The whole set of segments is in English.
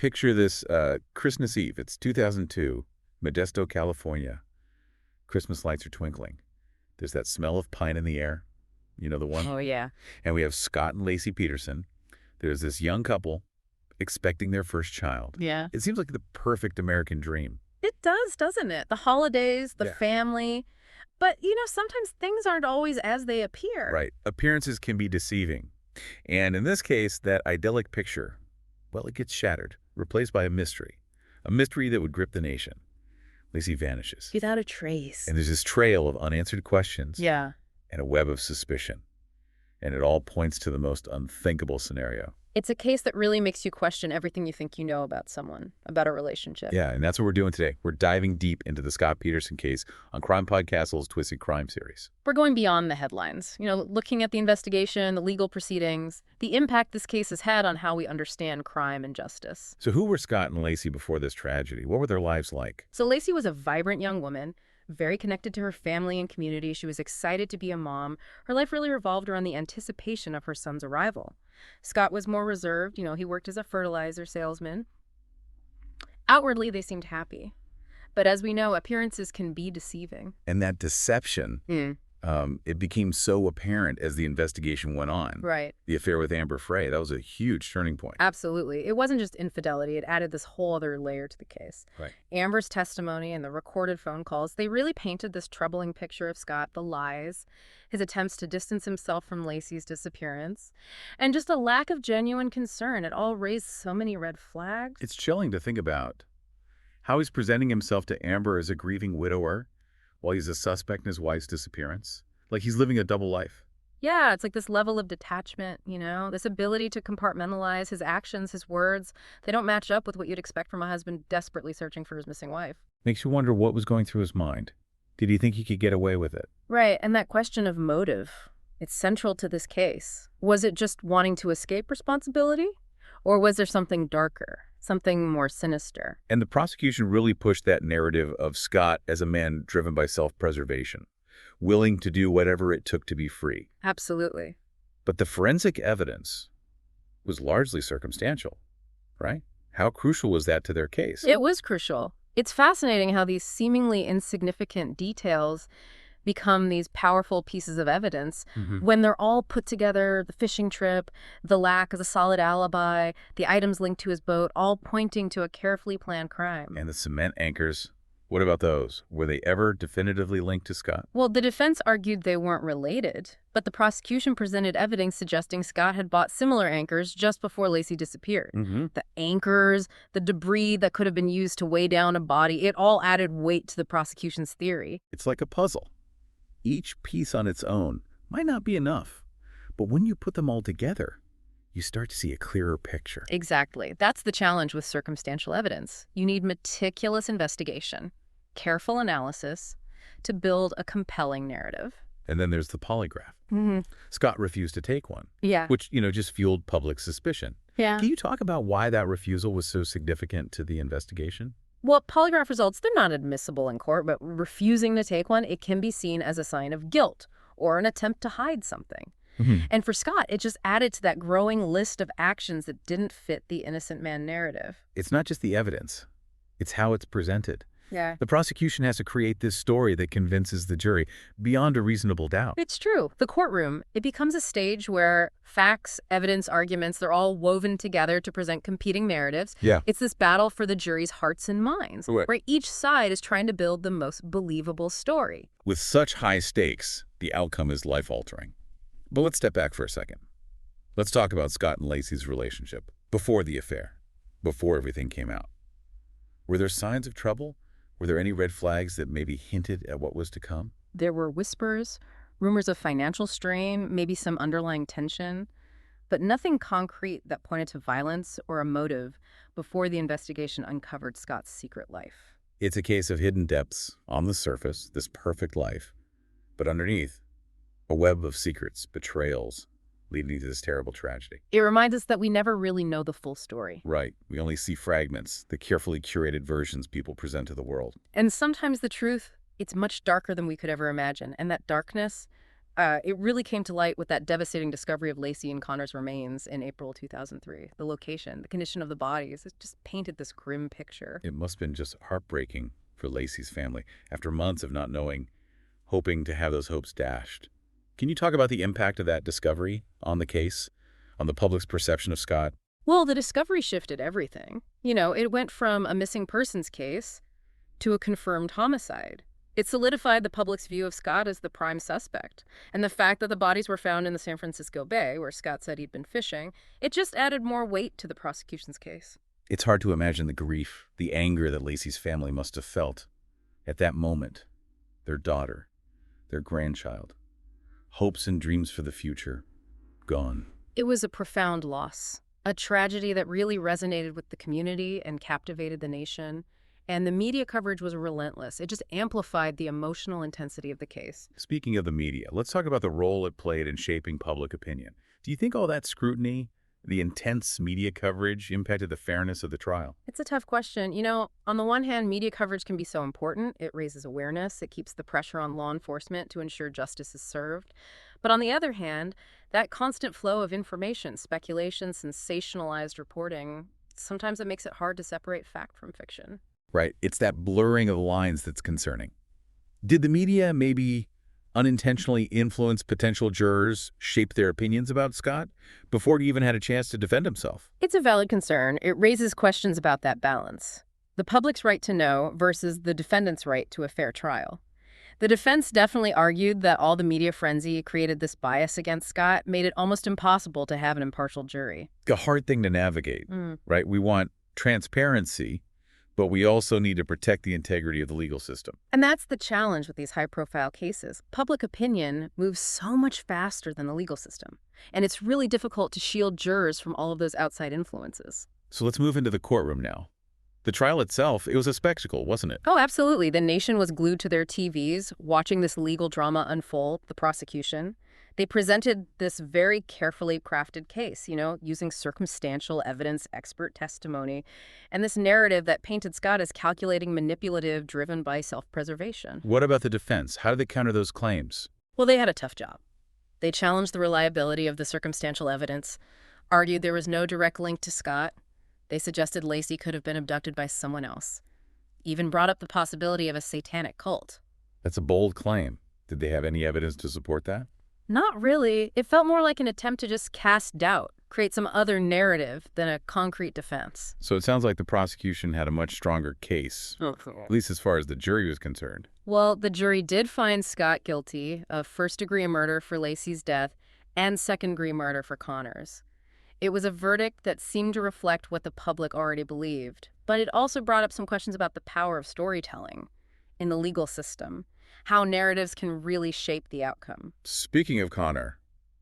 picture this Christmas Eve. It's 2002, Modesto, California. Christmas lights are twinkling. There's that smell of pine in the air. You know the one? Oh, yeah. And we have Scott and Laci Peterson. There's this young couple expecting their first child. Yeah. It seems like the perfect American dream. It does, doesn't it? The holidays, the family. But, sometimes things aren't always as they appear. Right. Appearances can be deceiving. And in this case, that idyllic picture, well, it gets shattered, replaced by a mystery that would grip the nation. Laci vanishes. Without a trace. And there's this trail of unanswered questions. Yeah. And a web of suspicion. And it all points to the most unthinkable scenario. It's a case that really makes you question everything you think you know about someone, about a relationship. Yeah, and that's what we're doing today. We're diving deep into the Scott Peterson case on CrimePod Castle's Twisted Crime series. We're going beyond the headlines, looking at the investigation, the legal proceedings, the impact this case has had on how we understand crime and justice. So who were Scott and Laci before this tragedy? What were their lives like? So Laci was a vibrant young woman, very connected to her family and community. She was excited to be a mom. Her life really revolved around the anticipation of her son's arrival. Scott was more reserved. He worked as a fertilizer salesman. Outwardly, they seemed happy. But as we know, appearances can be deceiving. And that deception, it became so apparent as the investigation went on. Right. The affair with Amber Frey, that was a huge turning point. Absolutely. It wasn't just infidelity. It added this whole other layer to the case. Right. Amber's testimony and the recorded phone calls, they really painted this troubling picture of Scott, the lies, his attempts to distance himself from Laci's disappearance, and just a lack of genuine concern. It all raised so many red flags. It's chilling to think about how he's presenting himself to Amber as a grieving widower while he's a suspect in his wife's disappearance. Like he's living a double life. Yeah, it's like this level of detachment, this ability to compartmentalize his actions, his words. They don't match up with what you'd expect from a husband desperately searching for his missing wife. Makes you wonder what was going through his mind. Did he think he could get away with it? Right, and that question of motive, it's central to this case. Was it just wanting to escape responsibility? Or was there something darker, something more sinister? And the prosecution really pushed that narrative of Scott as a man driven by self-preservation, willing to do whatever it took to be free. Absolutely. But the forensic evidence was largely circumstantial, right? How crucial was that to their case? It was crucial. It's fascinating how these seemingly insignificant details become these powerful pieces of evidence when they're all put together. The fishing trip, the lack of a solid alibi, the items linked to his boat, all pointing to a carefully planned crime. And the cement anchors, what about those? Were they ever definitively linked to Scott? Well, the defense argued they weren't related, but the prosecution presented evidence suggesting Scott had bought similar anchors just before Laci disappeared. The anchors, the debris that could have been used to weigh down a body, it all added weight to the prosecution's theory. It's like a puzzle. Each piece on its own might not be enough, but when you put them all together, you start to see a clearer picture. Exactly. That's the challenge with circumstantial evidence. You need meticulous investigation, careful analysis to build a compelling narrative. And then there's the polygraph. Scott refused to take one, Yeah. which, just fueled public suspicion. Yeah. Can you talk about why that refusal was so significant to the investigation? Well, polygraph results, they're not admissible in court, but refusing to take one, it can be seen as a sign of guilt or an attempt to hide something. And for Scott, it just added to that growing list of actions that didn't fit the innocent man narrative. It's not just the evidence. It's how it's presented. Yeah. The prosecution has to create this story that convinces the jury beyond a reasonable doubt. It's true. The courtroom, it becomes a stage where facts, evidence, arguments, they're all woven together to present competing narratives. Yeah. It's this battle for the jury's hearts and minds, Right. where each side is trying to build the most believable story. With such high stakes, the outcome is life-altering. But let's step back for a second. Let's talk about Scott and Laci's relationship before the affair, before everything came out. Were there signs of trouble? Were there any red flags that maybe hinted at what was to come? There were whispers, rumors of financial strain, maybe some underlying tension, but nothing concrete that pointed to violence or a motive before the investigation uncovered Scott's secret life. It's a case of hidden depths on the surface, this perfect life, but underneath, a web of secrets, betrayals, leading to this terrible tragedy. It reminds us that we never really know the full story. Right. We only see fragments, the carefully curated versions people present to the world. And sometimes the truth, it's much darker than we could ever imagine. And that darkness, It really came to light with that devastating discovery of Laci and Connor's remains in April 2003. The location, the condition of the bodies, it just painted this grim picture. It must have been just heartbreaking for Laci's family after months of not knowing, hoping to have those hopes dashed. Can you talk about the impact of that discovery on the case, on the public's perception of Scott? Well, the discovery shifted everything. It went from a missing persons case to a confirmed homicide. It solidified the public's view of Scott as the prime suspect. And the fact that the bodies were found in the San Francisco Bay, where Scott said he'd been fishing, it just added more weight to the prosecution's case. It's hard to imagine the grief, the anger that Laci's family must have felt at that moment. Their daughter, their grandchild, hopes and dreams for the future, gone. It was a profound loss, a tragedy that really resonated with the community and captivated the nation. And the media coverage was relentless. It just amplified the emotional intensity of the case. Speaking of the media, let's talk about the role it played in shaping public opinion. Do you think all that scrutiny, the intense media coverage, impacted the fairness of the trial? It's a tough question. On the one hand, media coverage can be so important. It raises awareness. It keeps the pressure on law enforcement to ensure justice is served. But on the other hand, that constant flow of information, speculation, sensationalized reporting, sometimes it makes it hard to separate fact from fiction. Right. It's that blurring of lines that's concerning. Did the media maybe unintentionally influence potential jurors, shape their opinions about Scott before he even had a chance to defend himself? It's a valid concern. It raises questions about that balance. The public's right to know versus the defendant's right to a fair trial. The defense definitely argued that all the media frenzy created this bias against Scott, made it almost impossible to have an impartial jury. A hard thing to navigate, right? We want transparency, but we also need to protect the integrity of the legal system. And that's the challenge with these high-profile cases. Public opinion moves so much faster than the legal system, and it's really difficult to shield jurors from all of those outside influences. So let's move into the courtroom now. The trial itself, it was a spectacle, wasn't it? Oh, absolutely. The nation was glued to their TVs, watching this legal drama unfold, the prosecution. They presented this very carefully crafted case, using circumstantial evidence, expert testimony, and this narrative that painted Scott as calculating, manipulative, driven by self-preservation. What about the defense? How did they counter those claims? Well, they had a tough job. They challenged the reliability of the circumstantial evidence, argued there was no direct link to Scott. They suggested Laci could have been abducted by someone else, even brought up the possibility of a satanic cult. That's a bold claim. Did they have any evidence to support that? Not really. It felt more like an attempt to just cast doubt, create some other narrative than a concrete defense. So it sounds like the prosecution had a much stronger case, at least as far as the jury was concerned. Well, the jury did find Scott guilty of first-degree murder for Laci's death and second-degree murder for Connor's. It was a verdict that seemed to reflect what the public already believed, but it also brought up some questions about the power of storytelling in the legal system, how narratives can really shape the outcome. Speaking of Connor,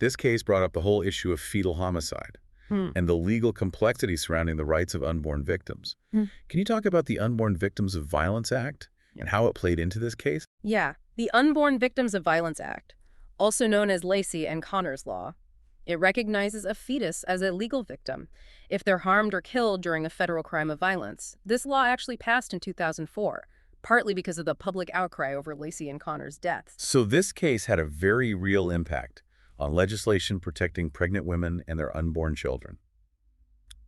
this case brought up the whole issue of fetal homicide and the legal complexity surrounding the rights of unborn victims. Can you talk about the Unborn Victims of Violence Act and how it played into this case? Yeah, the Unborn Victims of Violence Act, also known as Laci and Connor's Law. It recognizes a fetus as a legal victim if they're harmed or killed during a federal crime of violence. This law actually passed in 2004, partly because of the public outcry over Laci and Connor's deaths. So this case had a very real impact on legislation protecting pregnant women and their unborn children.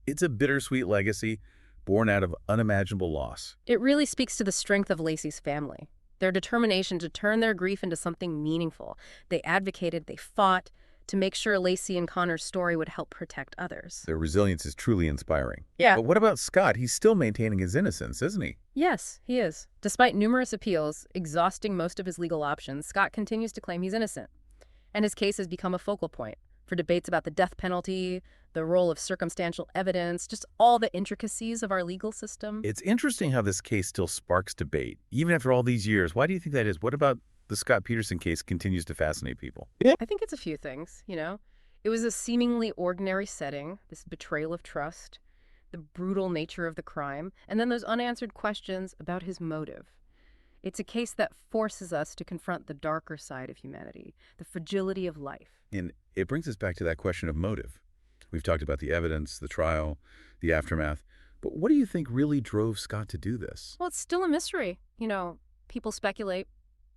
It's a bittersweet legacy born out of unimaginable loss. It really speaks to the strength of Laci's family, their determination to turn their grief into something meaningful. They advocated, they fought, to make sure Laci and Connor's story would help protect others. Their resilience is truly inspiring. Yeah. But what about Scott? He's still maintaining his innocence, isn't he? Yes, he is. Despite numerous appeals, exhausting most of his legal options, Scott continues to claim he's innocent. And his case has become a focal point for debates about the death penalty, the role of circumstantial evidence, just all the intricacies of our legal system. It's interesting how this case still sparks debate, even after all these years. Why do you think that is? What about the Scott Peterson case continues to fascinate people? I think it's a few things, It was a seemingly ordinary setting, this betrayal of trust, the brutal nature of the crime, and then those unanswered questions about his motive. It's a case that forces us to confront the darker side of humanity, the fragility of life. And it brings us back to that question of motive. We've talked about the evidence, the trial, the aftermath. But what do you think really drove Scott to do this? Well, it's still a mystery. People speculate.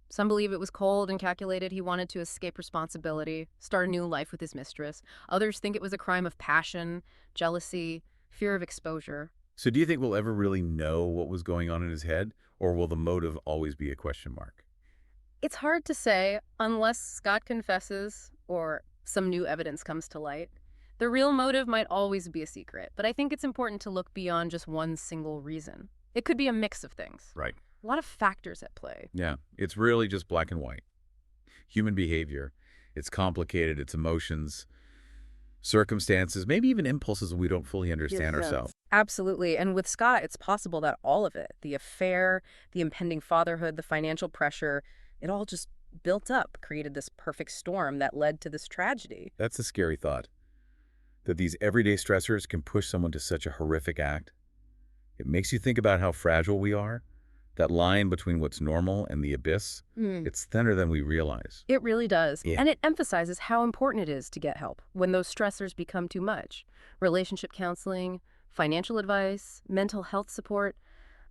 Some believe it was cold and calculated. He wanted to escape responsibility, start a new life with his mistress. Others think it was a crime of passion, jealousy, fear of exposure. So do you think we'll ever really know what was going on in his head, or will the motive always be a question mark? It's hard to say unless Scott confesses or some new evidence comes to light. The real motive might always be a secret, but I think it's important to look beyond just one single reason. It could be a mix of things. Right. A lot of factors at play. Yeah, it's really just black and white. Human behavior, it's complicated, it's emotions, circumstances, maybe even impulses we don't fully understand ourselves. Absolutely. And with Scott, it's possible that all of it, the affair, the impending fatherhood, the financial pressure, it all just built up, created this perfect storm that led to this tragedy. That's a scary thought, that these everyday stressors can push someone to such a horrific act. It makes you think about how fragile we are. That line between what's normal and the abyss, it's thinner than we realize. It really does. Yeah. And it emphasizes how important it is to get help when those stressors become too much. Relationship counseling, financial advice, mental health support.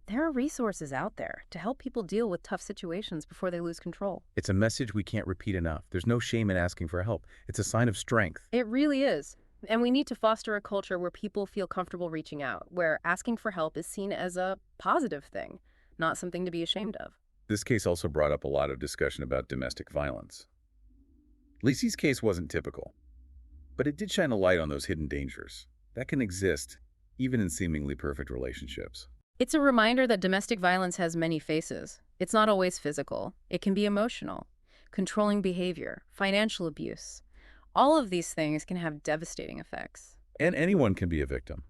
There are resources out there to help people deal with tough situations before they lose control. It's a message we can't repeat enough. There's no shame in asking for help. It's a sign of strength. It really is. And we need to foster a culture where people feel comfortable reaching out, where asking for help is seen as a positive thing, not something to be ashamed of. This case also brought up a lot of discussion about domestic violence. Laci's case wasn't typical, but it did shine a light on those hidden dangers that can exist even in seemingly perfect relationships. It's a reminder that domestic violence has many faces. It's not always physical. It can be emotional, controlling behavior, financial abuse. All of these things can have devastating effects. And anyone can be a victim,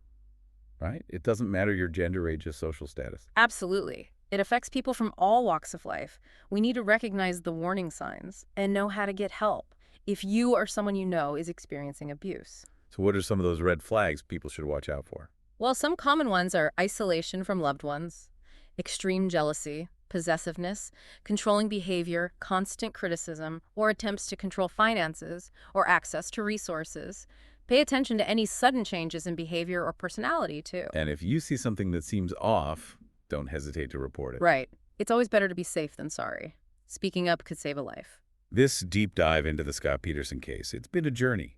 right? It doesn't matter your gender, age, or social status. Absolutely. It affects people from all walks of life. We need to recognize the warning signs and know how to get help if you or someone you know is experiencing abuse. So what are some of those red flags people should watch out for? Well, some common ones are isolation from loved ones, extreme jealousy, possessiveness, controlling behavior, constant criticism, or attempts to control finances or access to resources. Pay attention to any sudden changes in behavior or personality, too. And if you see something that seems off, don't hesitate to report it. Right. It's always better to be safe than sorry. Speaking up could save a life. This deep dive into the Scott Peterson case, it's been a journey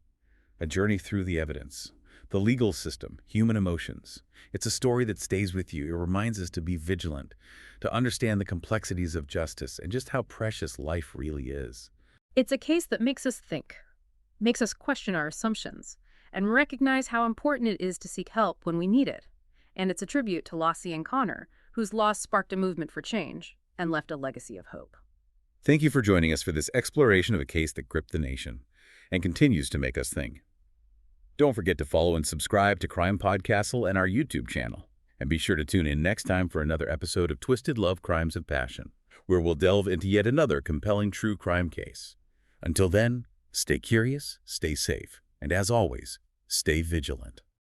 through the evidence, the legal system, human emotions. It's a story that stays with you. It reminds us to be vigilant, to understand the complexities of justice and just how precious life really is. It's a case that makes us think, makes us question our assumptions, and recognize how important it is to seek help when we need it. And it's a tribute to Laci and Connor, whose loss sparked a movement for change and left a legacy of hope. Thank you for joining us for this exploration of a case that gripped the nation and continues to make us think. Don't forget to follow and subscribe to CrimePod Castle and our YouTube channel. And be sure to tune in next time for another episode of Twisted Love, Crimes of Passion, where we'll delve into yet another compelling true crime case. Until then, stay curious, stay safe, and as always, stay vigilant.